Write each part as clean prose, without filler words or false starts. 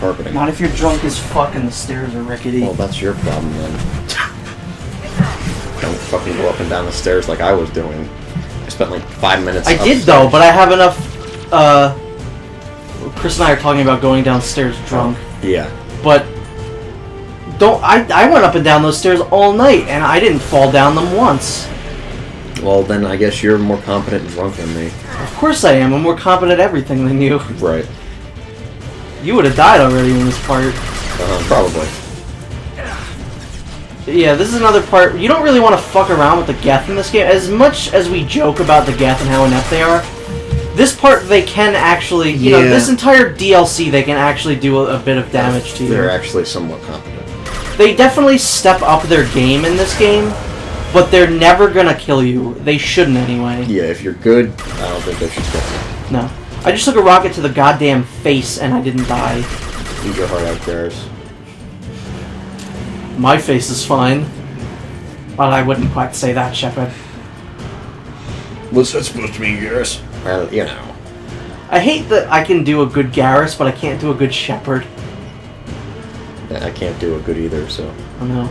carpeting. Not if you're drunk as fuck and the stairs are rickety. Well, that's your problem then. Don't fucking go up and down the stairs like I was doing. I spent like 5 minutes. I did though, but I have enough. Chris and I are talking about going downstairs drunk. Yeah. But I went up and down those stairs all night, and I didn't fall down them once. Well, then I guess you're more competent drunk than me. Of course I am. I'm more competent at everything than you. Right. You would have died already in this part. Probably. Yeah, this is another part. You don't really want to fuck around with the Geth in this game. As much as we joke about the Geth and how inept they are, this part they can actually, you know, this entire DLC they can actually do a bit of damage to you. They're actually somewhat competent. They definitely step up their game in this game, but they're never gonna kill you. They shouldn't anyway. Yeah, if you're good, I don't think they should kill you. No. I just took a rocket to the goddamn face and I didn't die. Eat your heart out, Garrus. My face is fine. But I wouldn't quite say that, Shepard. What's that supposed to mean, Garrus? Well, you know. I hate that I can do a good Garrus, but I can't do a good Shepard. I can't do a good either, so... I know.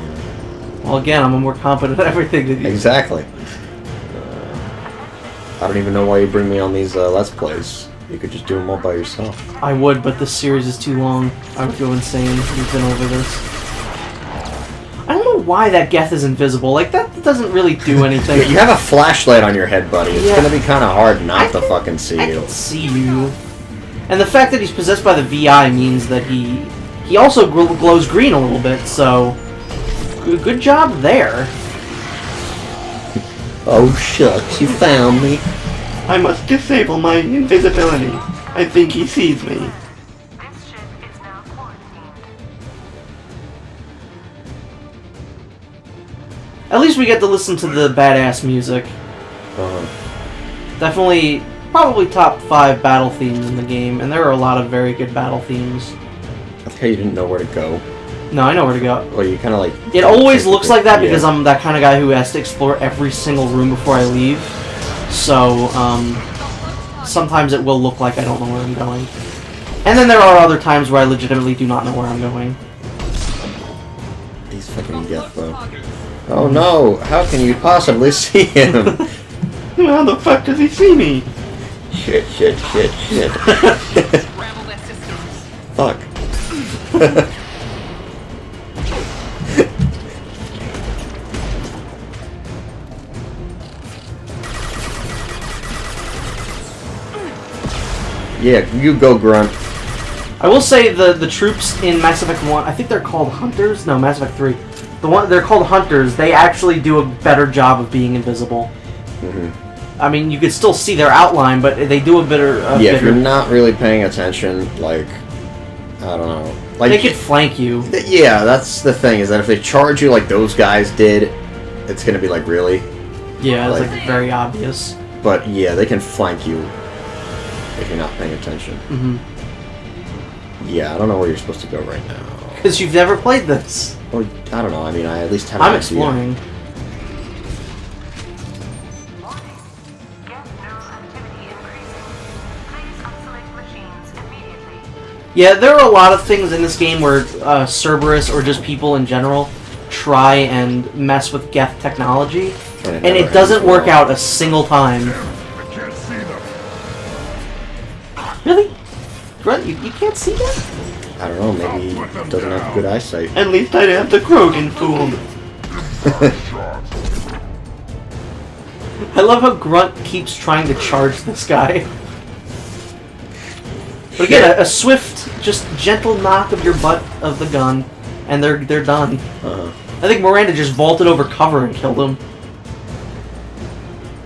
Well, again, I'm more competent at everything than you. Exactly. I don't even know why you bring me on these Let's Plays. You could just do them all by yourself. I would, but this series is too long. I would go insane. We've been over this. I don't know why that Geth is invisible. Like, that doesn't really do anything. You have a flashlight on your head, buddy. It's gonna be kind of hard not to fucking see you. I can see you. And the fact that he's possessed by the VI means that he also glows green a little bit, so... Good job there. Oh, shucks, you found me. I must disable my invisibility. I think he sees me. This ship is now quarantined. At least we get to listen to the badass music. Definitely, probably top 5 battle themes in the game, and there are a lot of very good battle themes. I think you didn't know where to go. No, I know where to go. Well, you kind of like... It always looks like that because I'm that kind of guy who has to explore every single room before I leave. So, sometimes it will look like I don't know where I'm going. And then there are other times where I legitimately do not know where I'm going. These fucking Geth, though. Oh no! How can you possibly see him? How the fuck does he see me? Shit. Fuck. Yeah, you go, Grunt. I will say the troops in Mass Effect 1, I think they're called Hunters? No, Mass Effect 3. They're called Hunters. They actually do a better job of being invisible. I mean, you could still see their outline, but they do a better... if you're not really paying attention, like, I don't know. Like, they could flank you. Yeah, that's the thing, is that if they charge you like those guys did, it's gonna be like, really? Yeah, it's like very obvious. But yeah, they can flank you if you're not paying attention. Yeah, I don't know where you're supposed to go right now. Because you've never played this. Or, I don't know, I mean, I at least have I'm exploring. Yeah, there are a lot of things in this game where Cerberus, or just people in general, try and mess with Geth technology, and it doesn't work out a single time. Really? Grunt, you can't see that? I don't know, maybe he doesn't have good eyesight. At least I'd have the Krogan fooled. I love how Grunt keeps trying to charge this guy. But again, a swift, just gentle knock of your butt of the gun, and they're done. I think Miranda just vaulted over cover and killed him.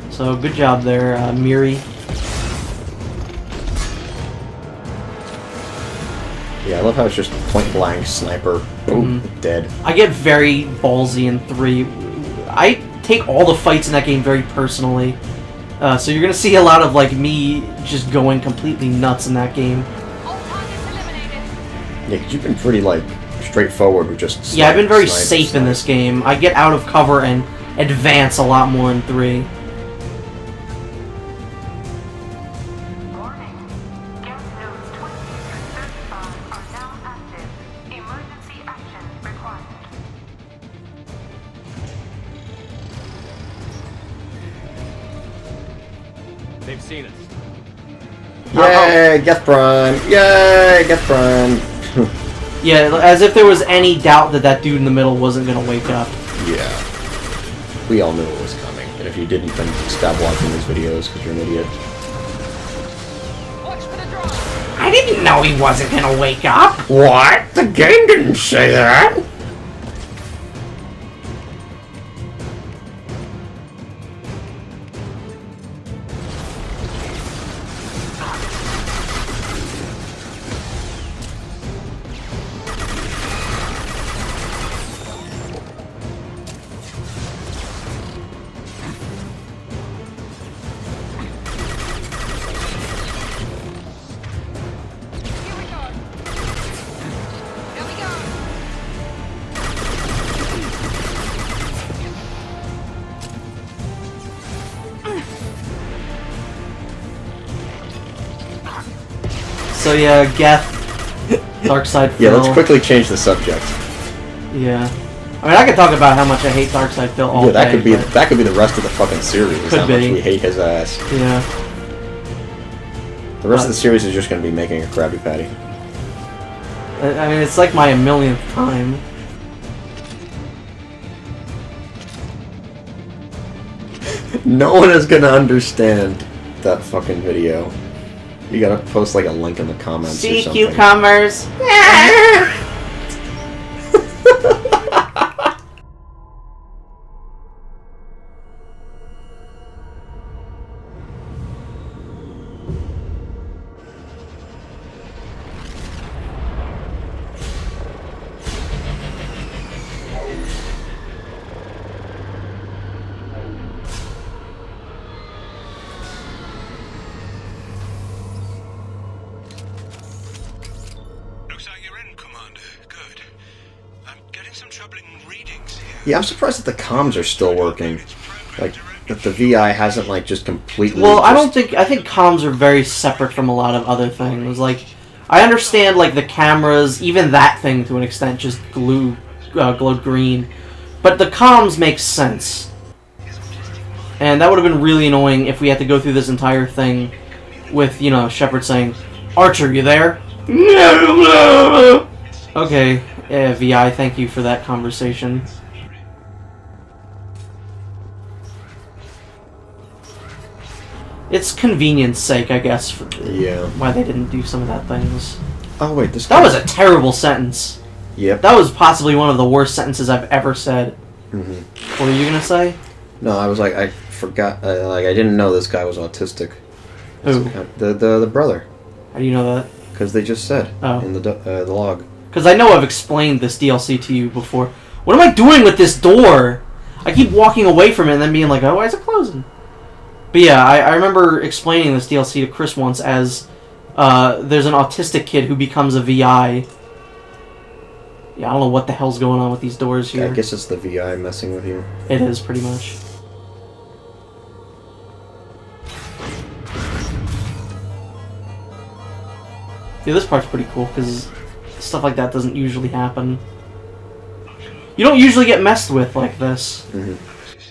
So good job there, Miri. Yeah, I love how it's just point blank sniper. Oh, dead. I get very ballsy in 3. I take all the fights in that game very personally. So you're gonna see a lot of like me just going completely nuts in that game. Yeah, because you've been pretty like straightforward with just. Yeah, I've been very safe in this game. I get out of cover and advance a lot more in 3. seen us. Yay, Geth Prime! Yay, Geth Prime! Yeah, as if there was any doubt that that dude in the middle wasn't gonna wake up. Yeah. We all knew it was coming, and if you didn't, then stop watching these videos because you're an idiot. Watch for the drop. I didn't know he wasn't gonna wake up! What? The game didn't say that! So yeah, Geth, Darkseid Phil. Yeah, let's quickly change the subject. Yeah. I mean, I could talk about how much I hate Darkseid Phil all Yeah, that day, could be but- that could be the rest of the fucking series. Could How much be. we hate his ass. Yeah. The rest of the series is just going to be making a Krabby Patty. I mean, it's like my millionth time. No one is going to understand that fucking video. You gotta post like a link in the comments or Sea something. cucumbers. Looks like you're in, Commander. Good. I'm getting some troubling readings here. Yeah, I'm surprised that the comms are still working. Like, that the VI hasn't, like, just completely... Well, I think comms are very separate from a lot of other things. Like, I understand, like, the cameras, even that thing to an extent just glowed green. But the comms make sense. And that would have been really annoying if we had to go through this entire thing with, you know, Shepard saying, "Archer, you there?" Okay, VI, thank you for that conversation. It's convenience sake, I guess, for Yeah. why they didn't do some of that things. Oh, wait, this That was a terrible sentence. Yep. That was possibly one of the worst sentences I've ever said. Mm-hmm. What were you gonna say? No, I was like, I forgot, like, I didn't know this guy was autistic. Who? The brother. How do you know that? Because they just said Oh. in the log. Because I know I've explained this DLC to you before. What am I doing with this door? I keep walking away from it and then being like, oh, why is it closing? But yeah, I remember explaining this DLC to Chris once as there's an autistic kid who becomes a VI. Yeah, I don't know what the hell's going on with these doors here. Yeah, I guess it's the VI messing with you. It is, pretty much. Yeah, this part's pretty cool, because stuff like that doesn't usually happen. You don't usually get messed with like this. Mm-hmm.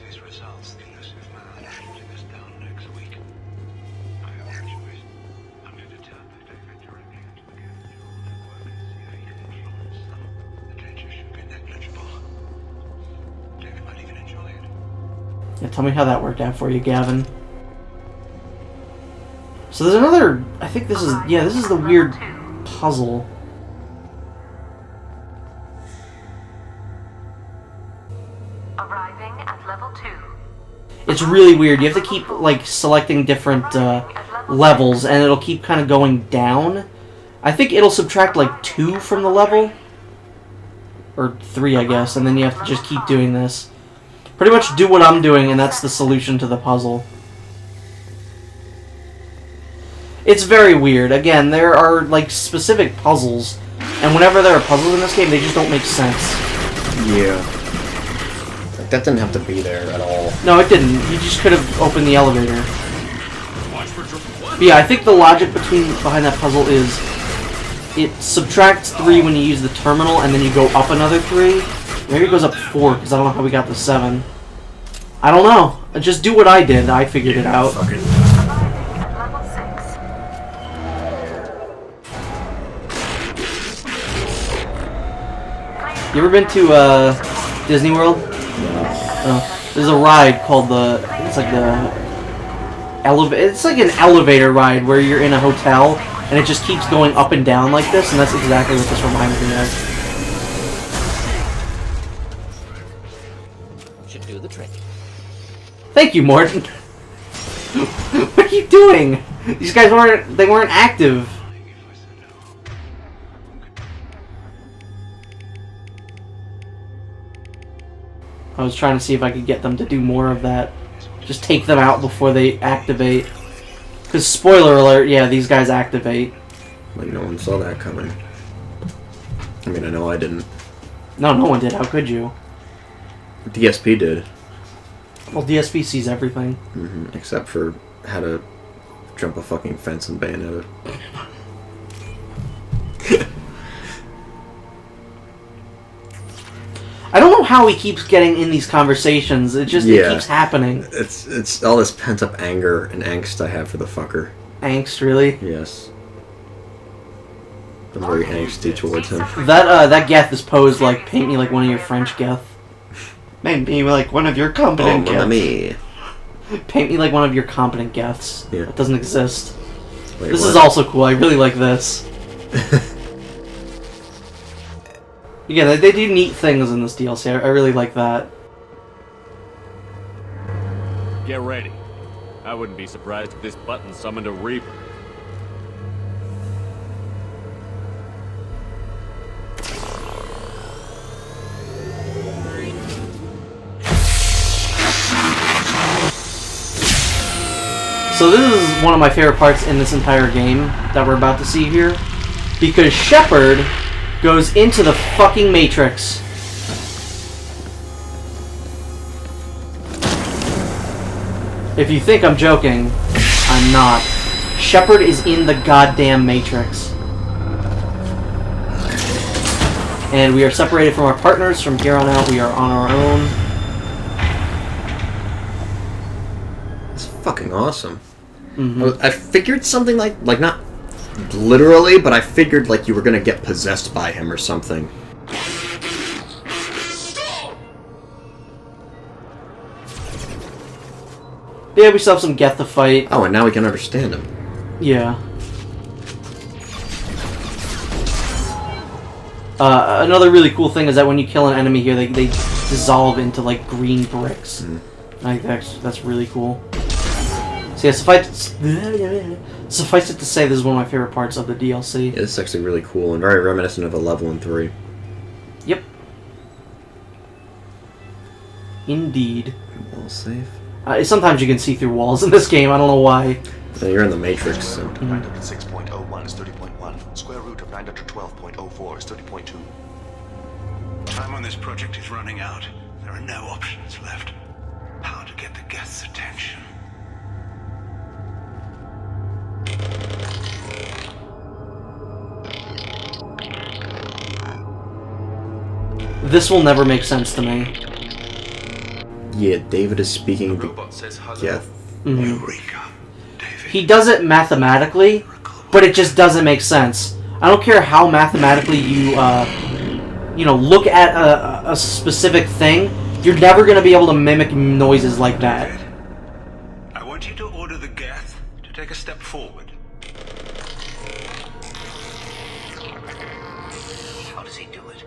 His results in this man shooting us down next week. I have no choice. I'm going to tell the defect directly into the network and CIA influence. The danger should be negligible. David might even enjoy it. Yeah, tell me how that worked out for you, Gavin. So there's another... I think this is... Yeah, this is the weird puzzle. Arriving at level 2. It's really weird. You have to keep, like, selecting different levels, and it'll keep kind of going down. I think it'll subtract, like, 2 from the level. Or 3, I guess, and then you have to just keep doing this. Pretty much do what I'm doing, and that's the solution to the puzzle. It's very weird. Again, there are, like, specific puzzles, and whenever there are puzzles in this game, they just don't make sense. Yeah. Like, that didn't have to be there at all. No, it didn't. You just could have opened the elevator. But yeah, I think the logic behind that puzzle is it subtracts 3 when you use the terminal, and then you go up another 3. Maybe it goes up 4, because I don't know how we got the 7. I don't know. Just do what I did. I figured it out. You ever been to Disney World? There's a ride called it's like an elevator ride where you're in a hotel and it just keeps going up and down like this, and that's exactly what this reminds me of. Should do the trick. Thank you, Morton. What are you doing? These guys weren't active. I was trying to see if I could get them to do more of that. Just take them out before they activate. Because, spoiler alert, yeah, these guys activate. Like, no one saw that coming. I mean, I know I didn't. No one did. How could you? DSP did. Well, DSP sees everything. Except for how to jump a fucking fence and Bayonetta. I don't know how he keeps getting in these conversations. It keeps happening. It's all this pent up anger and angst I have for the fucker. Angst, really? Yes. I'm very angsty towards him. That Geth is posed like, paint me like one of your French Geth. Paint me like one of your competent Geths. Paint me like one of your competent Geths. Yeah. That doesn't exist. Wait, this what? is also cool. I really like this. Yeah, they do neat things in this DLC. I really like that. Get ready. I wouldn't be surprised if this button summoned a Reaper. So this is one of my favorite parts in this entire game that we're about to see here. Because Shepard goes into the fucking Matrix. If you think I'm joking, I'm not. Shepard is in the goddamn Matrix. And we are separated from our partners. From here on out, we are on our own. It's fucking awesome. I figured something like not literally, but I figured like you were gonna get possessed by him or something. Yeah, we still have some Geth to fight. Oh, and now we can understand him. Yeah. Another really cool thing is that when you kill an enemy here, they dissolve into like green bricks. I think that's really cool. So yeah, suffice it to say, this is one of my favorite parts of the DLC. Yeah, this is actually really cool and very reminiscent of a level in 3. Yep. Indeed. Wall safe. Sometimes you can see through walls in this game. I don't know why. You're in the Matrix, so. 906.01 is 30.1. Square root of 912.04 is 30.2. Time on this project is running out. There are no options left. How to get the Geth's attention? This will never make sense to me. Yeah, David is speaking to Geth. Eureka, David. He does it mathematically, but it just doesn't make sense. I don't care how mathematically you look at a specific thing. You're never going to be able to mimic noises like that. I want you to order the Geth to take a step forward. How does he do it?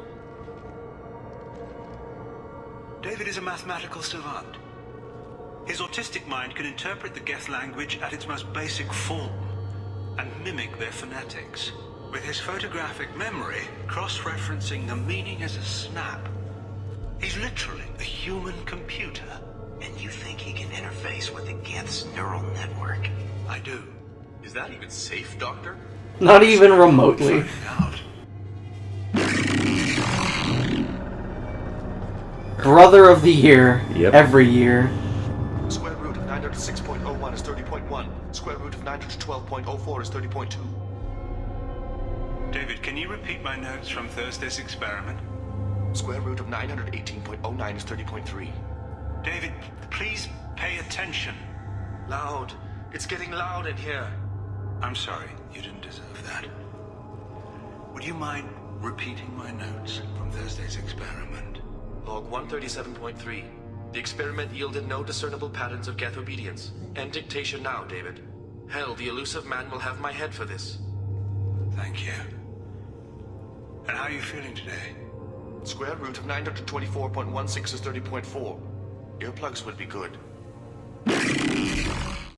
David is a mathematical savant. His autistic mind can interpret the Geth language at its most basic form and mimic their phonetics, with his photographic memory cross-referencing the meaning as a snap. He's literally a human computer. And you think he can interface with the Geth's neural network? I do. Is that even safe, Doctor? Not even remotely. Out. Brother of the year. Yep. Every year. Square root of 906.01 is 30.1. Square root of 912.04 is 30.2. David, can you repeat my notes from Thursday's experiment? Square root of 918.09 is 30.3. David, please pay attention. Loud. It's getting loud in here. I'm sorry, you didn't deserve that. Would you mind repeating my notes from Thursday's experiment. Log 137.3. The experiment yielded no discernible patterns of geth obedience. End dictation now, David. Hell, the elusive man will have my head for this. Thank you. And how are you feeling today? Square root of 924.16 is 30.4. Earplugs would be good.